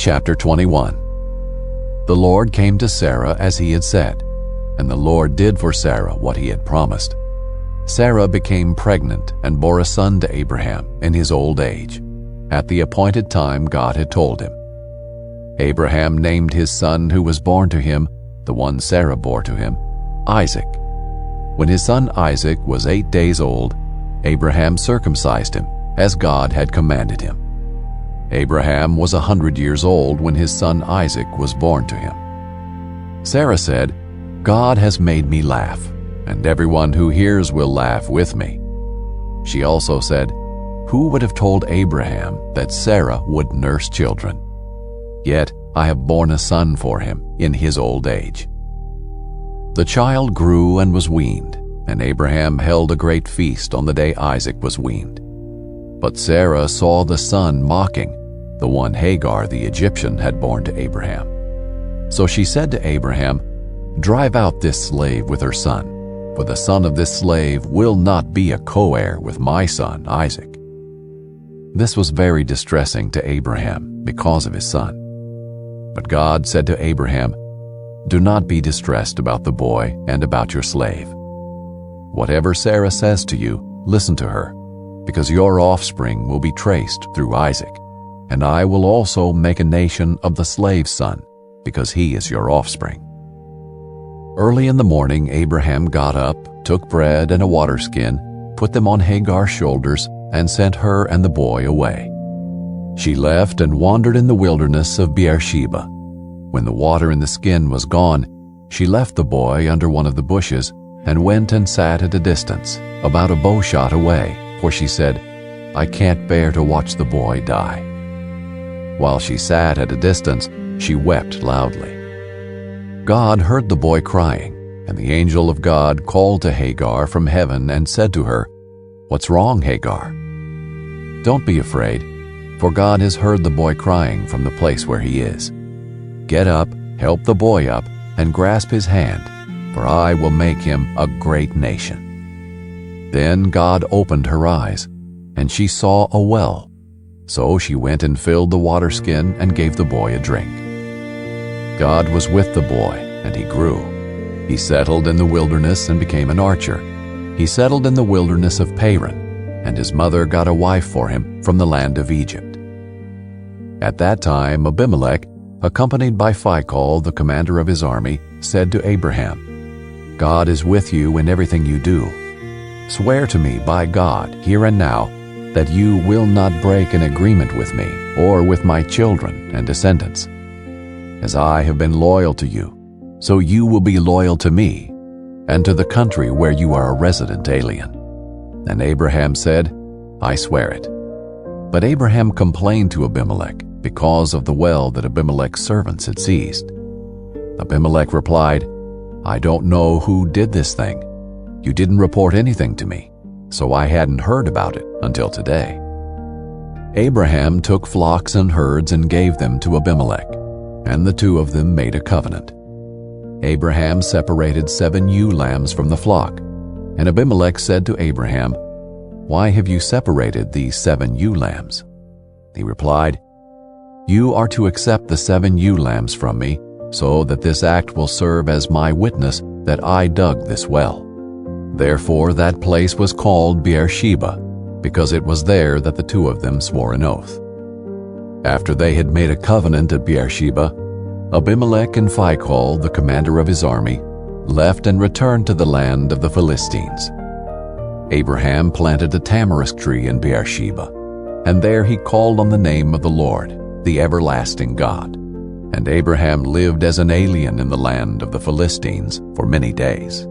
Chapter 21. The Lord came to Sarah as he had said, and the Lord did for Sarah what he had promised. Sarah became pregnant and bore a son to Abraham in his old age, at the appointed time God had told him. Abraham named his son who was born to him, the one Sarah bore to him, Isaac. When his son Isaac was 8 days old, Abraham circumcised him, as God had commanded him. Abraham was 100 years old when his son Isaac was born to him. Sarah said, "God has made me laugh, and everyone who hears will laugh with me." She also said, "Who would have told Abraham that Sarah would nurse children? Yet I have borne a son for him in his old age." The child grew and was weaned, and Abraham held a great feast on the day Isaac was weaned. But Sarah saw the son mocking, the one Hagar the Egyptian had borne to Abraham. So she said to Abraham, "Drive out this slave with her son, for the son of this slave will not be a co-heir with my son Isaac." This was very distressing to Abraham because of his son. But God said to Abraham, "Do not be distressed about the boy and about your slave. Whatever Sarah says to you, listen to her, because your offspring will be traced through Isaac, and I will also make a nation of the slave's son, because he is your offspring." Early in the morning Abraham got up, took bread and a water skin, put them on Hagar's shoulders, and sent her and the boy away. She left and wandered in the wilderness of Beersheba. When the water in the skin was gone, she left the boy under one of the bushes and went and sat at a distance, about a bow shot away, for she said, "I can't bear to watch the boy die." While she sat at a distance, she wept loudly. God heard the boy crying, and the angel of God called to Hagar from heaven and said to her, "What's wrong, Hagar? Don't be afraid, for God has heard the boy crying from the place where he is. Get up, help the boy up, and grasp his hand, for I will make him a great nation." Then God opened her eyes, and she saw a well. So she went and filled the water skin and gave the boy a drink. God was with the boy, and he grew. He settled in the wilderness and became an archer. He settled in the wilderness of Paran, and his mother got a wife for him from the land of Egypt. At that time Abimelech, accompanied by Phicol, the commander of his army, said to Abraham, "God is with you in everything you do. Swear to me by God, here and now, that you will not break an agreement with me or with my children and descendants. As I have been loyal to you, so you will be loyal to me and to the country where you are a resident alien." And Abraham said, "I swear it." But Abraham complained to Abimelech because of the well that Abimelech's servants had seized. Abimelech replied, "I don't know who did this thing. You didn't report anything to me, so I hadn't heard about it until today." Abraham took flocks and herds and gave them to Abimelech, and the two of them made a covenant. Abraham separated 7 ewe lambs from the flock, and Abimelech said to Abraham, "Why have you separated these 7 ewe lambs?" He replied, "You are to accept the 7 ewe lambs from me, so that this act will serve as my witness that I dug this well." Therefore that place was called Beersheba, because it was there that the two of them swore an oath. After they had made a covenant at Beersheba, Abimelech and Phicol, the commander of his army, left and returned to the land of the Philistines. Abraham planted a tamarisk tree in Beersheba, and there he called on the name of the Lord, the everlasting God. And Abraham lived as an alien in the land of the Philistines for many days.